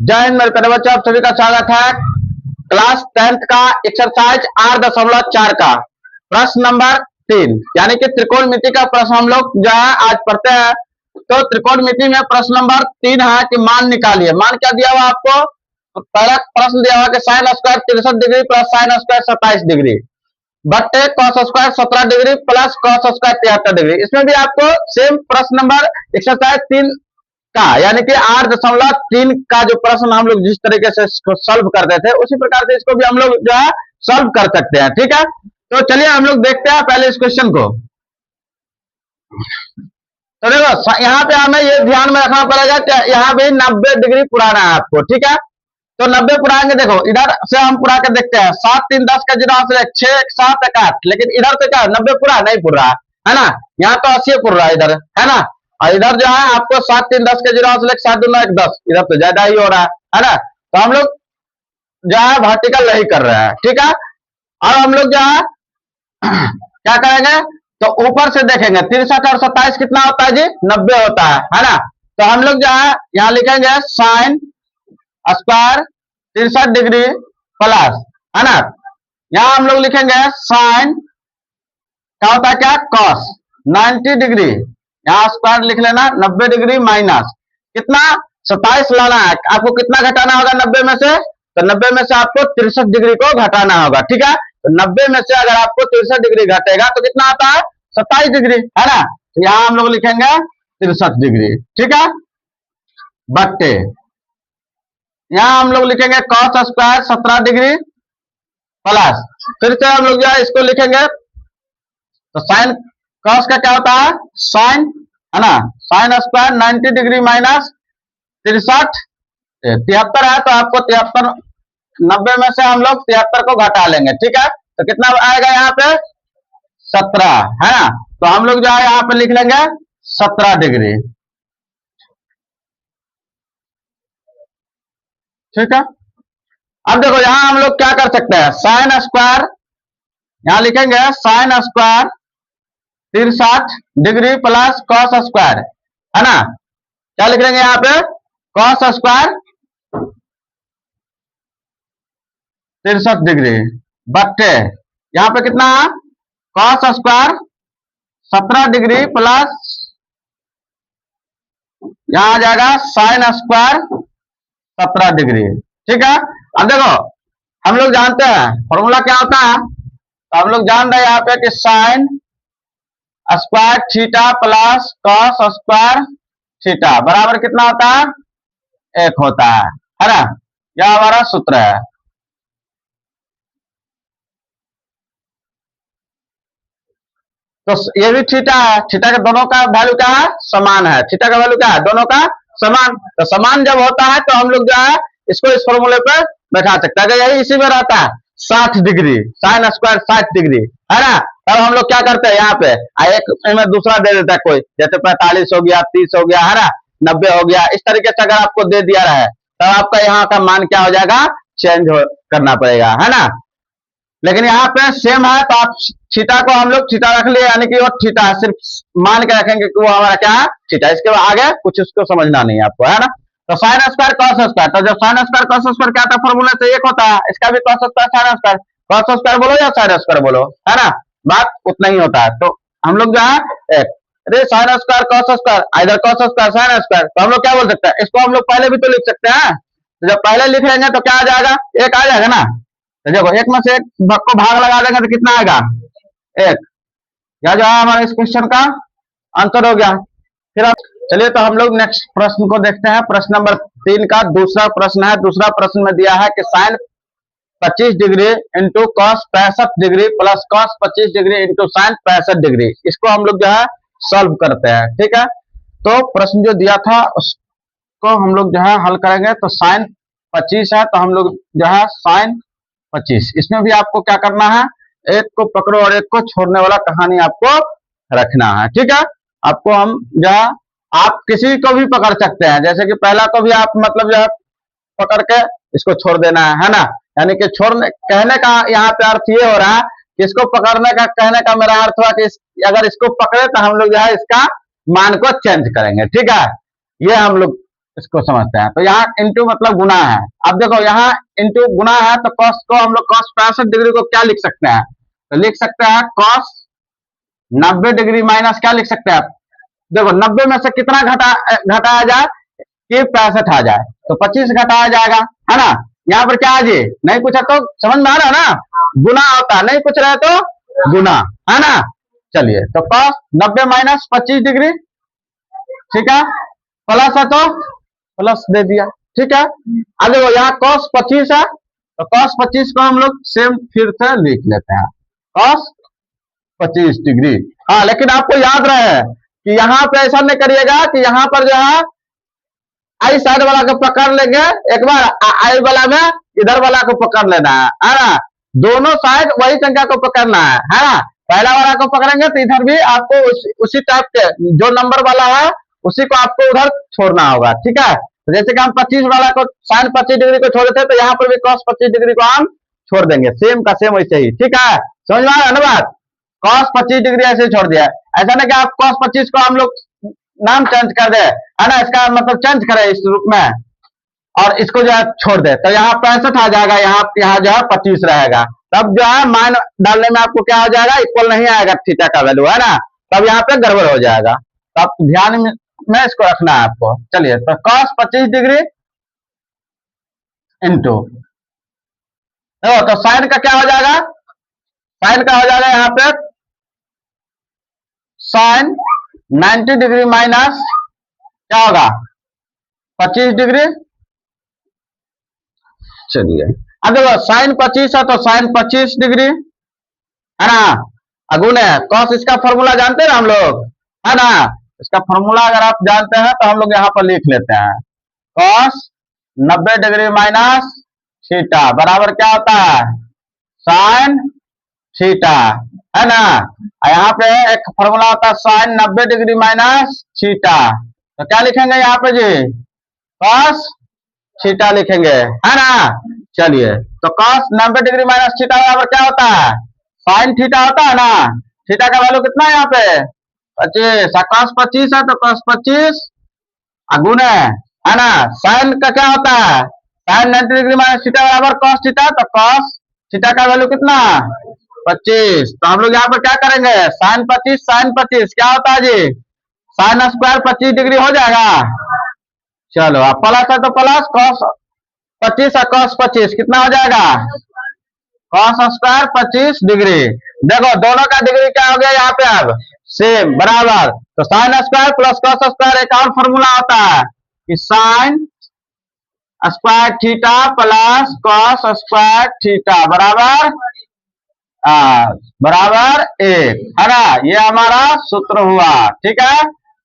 जय हिंद मेरे प्यारे बच्चों, आप सभी का स्वागत है क्लास 10th का एक्सरसाइज 8.4 का प्रश्न नंबर 3 यानी कि त्रिकोणमिति का प्रश्न हम लोग जो है आज पढ़ते हैं। तो त्रिकोणमिति में प्रश्न नंबर 3 है कि मान निकालिए। मान क्या दिया हुआ आपको? तो पहला प्रश्न दिया हुआ कि sine square 63 degree plus sine square 27 degree बट्टे cos square 17 degree plus cos square 73 degree. इसमें भी आपको सेम प्रश्न नंबर एक्सरसाइज 3 का यानी कि 8.3 का जो प्रश्न हम लोग जिस तरीके से इसको सॉल्व करते थे उसी प्रकार से इसको भी हम लोग जो है सॉल्व कर सकते हैं। ठीक है, तो चलिए हम लोग देखते हैं पहले इस क्वेश्चन को। तो देखो यहाँ पे हमें ये ध्यान में रखना पड़ेगा कि यहाँ भी 90 डिग्री पुराना है आपको। ठीक है, तो 90 पुराएंगे। देखो इधर से हम पुरा के देखते हैं। 7 3 10 का जीरो 6 7 1 8, लेकिन इधर से क्या 90 पूरा नहीं पुर रहा है ना। यहाँ तो 80 पुर रहा है इधर, है ना। और इधर जो है आपको 7 3 10 के जीरो 7 2 9 1 10, इधर तो ज्यादा ही हो रहा है ना। तो हम लोग जो है वर्टिकल नहीं कर रहे हैं। ठीक है, और हम लोग जो है क्या करेंगे, तो ऊपर से देखेंगे 63 और 27 कितना होता है जी? 90 होता है ना। तो हम लोग जो है यहाँ लिखेंगे साइन स्क्वायर 63 डिग्री प्लस, है ना। यहाँ हम लोग लिखेंगे साइन क्या होता है, क्या कॉस 90 डिग्री, यहाँ स्क्वायर लिख लेना 90 डिग्री माइनस कितना 27 लाना है। आपको कितना घटाना होगा 90 में से? तो 90 में से आपको 63 डिग्री को घटाना होगा। ठीक है, तो 90 में से अगर आपको 63 डिग्री घटेगा तो कितना आता है? 27 डिग्री, है ना। तो यहाँ हम लोग लिखेंगे 63 डिग्री। ठीक है, बट्टे यहाँ हम लोग लिखेंगे कॉस स्क्वायर 17 डिग्री प्लस, फिर से हम लोग जो है इसको लिखेंगे तो साइन कॉस का क्या होता है? साइन, है ना। साइन स्क्वायर 90 डिग्री माइनस 63 73 है, तो आपको 73 90 में से हम लोग 73 को घटा लेंगे। ठीक है, तो कितना आएगा यहाँ पे? 17, है ना। तो हम लोग जो है यहाँ पे लिख लेंगे 17 डिग्री। ठीक है, अब देखो यहाँ हम लोग क्या कर सकते हैं, साइन स्क्वायर यहाँ लिखेंगे sign square 63 degree plus cos square, है ना। क्या लिख लेंगे यहाँ पे? कॉस स्क्वायर 63 डिग्री बट्टे यहाँ पे कितना कॉस स्क्वायर 17 डिग्री प्लस यहाँ आ जाएगा साइन स्क्वायर 17 डिग्री। ठीक है, अब देखो हम लोग जानते हैं फॉर्मूला क्या होता है, तो हम लोग जान रहे हैं यहाँ पे कि sine square theta plus cos square theta बराबर कितना होता है? 1 होता है ना। यह हमारा सूत्र है। तो ये भी थीटा है, थीटा के दोनों का वैल्यू क्या है? समान है। थीटा का वैल्यू क्या है? दोनों का समान। तो समान जब होता है तो हम लोग जो है इसको इस फॉर्मूले पर बैठा सकते हैं। अगर यही इसी में रहता है 60 डिग्री साइन स्क्वायर 60 डिग्री, है ना, तब हम लोग क्या करते हैं यहाँ पे एक में दूसरा दे देता है कोई, जैसे 45 हो गया 30 हो गया, है ना, 90 हो गया। इस तरीके से अगर आपको दे दिया रहा है तब आपका यहाँ का मान क्या हो जाएगा? चेंज करना पड़ेगा, है ना। लेकिन यहाँ पे सेम है तो आप थीटा को हम लोग थीटा रख लिए, यानी कि वो थीटा है, सिर्फ मान के रखेंगे कि वो हमारा क्या है? थीटा। इसके बाद आगे कुछ उसको समझना नहीं है आपको, है ना। तो साइन स्क्वायर कॉस स्क्वायर, तो जब साइन स्क्वायर कॉस स्क्वायर क्या था? फॉर्मूला से 1 होता है। इसका भी cos square sine square, cos square बोलो या साइन स्क्वायर बोलो, है ना, बात उतना ही होता है। तो हम लोग जो है अरे साइन स्क्वायर कॉस स्क्वायर इधर कॉस स्क्वायर साइन स्क्वायर, तो हम लोग क्या बोल सकते हैं? इसको हम लोग पहले भी तो लिख सकते हैं। तो जब पहले लिख लेंगे तो क्या आ जाएगा? 1 आ जाएगा ना। तो देखो 1 में से 1 को भाग लगा देंगे तो कितना आएगा? 1। यह जो है हमारे इस क्वेश्चन का आंसर हो गया। फिर अब चलिए तो हम लोग नेक्स्ट प्रश्न को देखते हैं। प्रश्न नंबर 3 का दूसरा प्रश्न है। दूसरा प्रश्न में दिया है कि sine 25 degree into cos 65 degree plus cos 25 degree into sine 65 degree. इसको हम लोग जो है सॉल्व करते हैं। ठीक है, तो प्रश्न जो दिया था उसको हम लोग जो है हल करेंगे। तो साइन 25 है तो हम लोग जो है साइन 25, इसमें भी आपको क्या करना है? एक को पकड़ो और एक को छोड़ने वाला कहानी आपको रखना है। ठीक है, आपको हम जो है आप किसी को भी पकड़ सकते हैं, जैसे कि पहला को भी आप मतलब जो है पकड़ के इसको छोड़ देना है ना। यानी कि छोड़ने कहने का यहाँ पे अर्थ ये हो रहा है कि इसको पकड़ने का कहने का मेरा अर्थ हुआ कि अगर इसको पकड़े तो हम लोग जो है इसका मान को चेंज करेंगे। ठीक है, ये हम लोग इसको समझते हैं। तो यहाँ इंटू मतलब गुना है। अब देखो यहाँ इंटू गुना है तो कॉस को हम लोग cos 65 डिग्री को क्या लिख सकते हैं, तो लिख सकते हैं cos 90 डिग्री माइनस क्या लिख सकते हैं, देखो 90 में से कितना घटाया जाए कि 65 आ जाए, तो 25 घटाया जाएगा, है ना। यहाँ पर क्या आ जी, नहीं पूछा तो समझ में आ रहा है ना, गुना होता है, नहीं पूछ रहे तो गुना, है ना। चलिए तो cos 90 माइनस 25 डिग्री, ठीक है, प्लस है तो प्लस दे दिया, ठीक है। अब देखो यहाँ cos 25 है तो cos 25 को हम लोग सेम फिर से लिख लेते हैं cos 25 डिग्री। हाँ लेकिन आपको याद रहे कि यहाँ पे ऐसा नहीं करिएगा कि यहाँ पर जो है आई साइड वाला को पकड़ लेंगे, एक बार आई वाला में इधर वाला को पकड़ लेना है ना, दोनों साइड वही संख्या को पकड़ना है ना। पहला वाला को पकड़ेंगे तो इधर भी आपको उसी टाइप के जो नंबर वाला है उसी को आपको उधर छोड़ना होगा, ठीक है। तो जैसे कि हम 25 वाला को sin 25 डिग्री को छोड़े थे तो यहाँ पर भी cos 25 डिग्री को हम छोड़ देंगे, सेम का सेम वैसे ही, ठीक है। समझ में आ रहा है ना बात, cos 25 डिग्री ऐसे छोड़ दिया, ऐसा नहीं कि आप cos 25 को हम लोग नाम चेंज कर दे, है ना, इसका मतलब चेंज करें इस रूप में और इसको जो है छोड़ दे, तो यहाँ 65 आ जाएगा, यहाँ जो है 25 रहेगा, तब जो है मान डालने में आपको क्या हो जाएगा, इक्वल नहीं आएगा थीटा का वैल्यू, है ना, तब यहाँ पे गड़बड़ हो जाएगा, तो आप ध्यान में इसको रखना है आपको। चलिए तो cos 25 डिग्री इंटू तो साइन का क्या हो जाएगा, साइन का हो जाएगा यहाँ पे साइन 90 डिग्री माइनस क्या होगा 25 डिग्री। चलिए अब देखो साइन 25 है तो साइन 25 डिग्री, है ना, अगुण है cos, इसका फॉर्मूला जानते हैं ना हम लोग, है ना, इसका फॉर्मूला अगर आप जानते हैं तो हम लोग यहाँ पर लिख लेते हैं cos 90 डिग्री माइनस थीटा बराबर क्या होता है साइन थीटा, है ना। यहाँ पे एक फॉर्मूला होता है साइन 90 डिग्री माइनस थीटा, तो क्या लिखेंगे यहाँ पे जी cos थीटा लिखेंगे, है ना। चलिए तो cos 90 डिग्री माइनस थीटा बराबर क्या होता है साइन थीटा होता है ना, थीटा का वैल्यू कितना है यहाँ पे 25, cos 25 है तो cos 25 गुण है ना, साइन का क्या होता है साइन 90 डिग्री माइनस थीटा बराबर cos थीटा, तो cos थीटा का वैल्यू कितना 25, तो हम लोग यहाँ पर क्या करेंगे साइन 25 क्या होता है जी साइन स्क्वायर 25 डिग्री हो जाएगा। चलो अब प्लस है तो प्लस cos 25 है cos 25 कितना हो जाएगा cos स्क्वायर 25 डिग्री, देखो दोनों का डिग्री क्या हो गया यहाँ पे अब सेम बराबर, तो sine square plus cos square एक और फॉर्मूला होता है कि sine square theta plus cos square theta बराबर बराबर 1, है ना, ये हमारा सूत्र हुआ, ठीक है,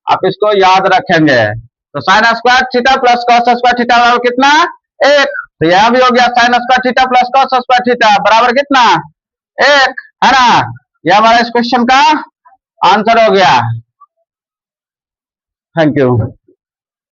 आप इसको याद रखेंगे। तो sine square theta plus cos square theta बराबर कितना 1, तो यह भी हो गया sine square theta plus cos square theta बराबर कितना 1, है ना, यह हमारा इस क्वेश्चन का आंसर हो गया। Thank you.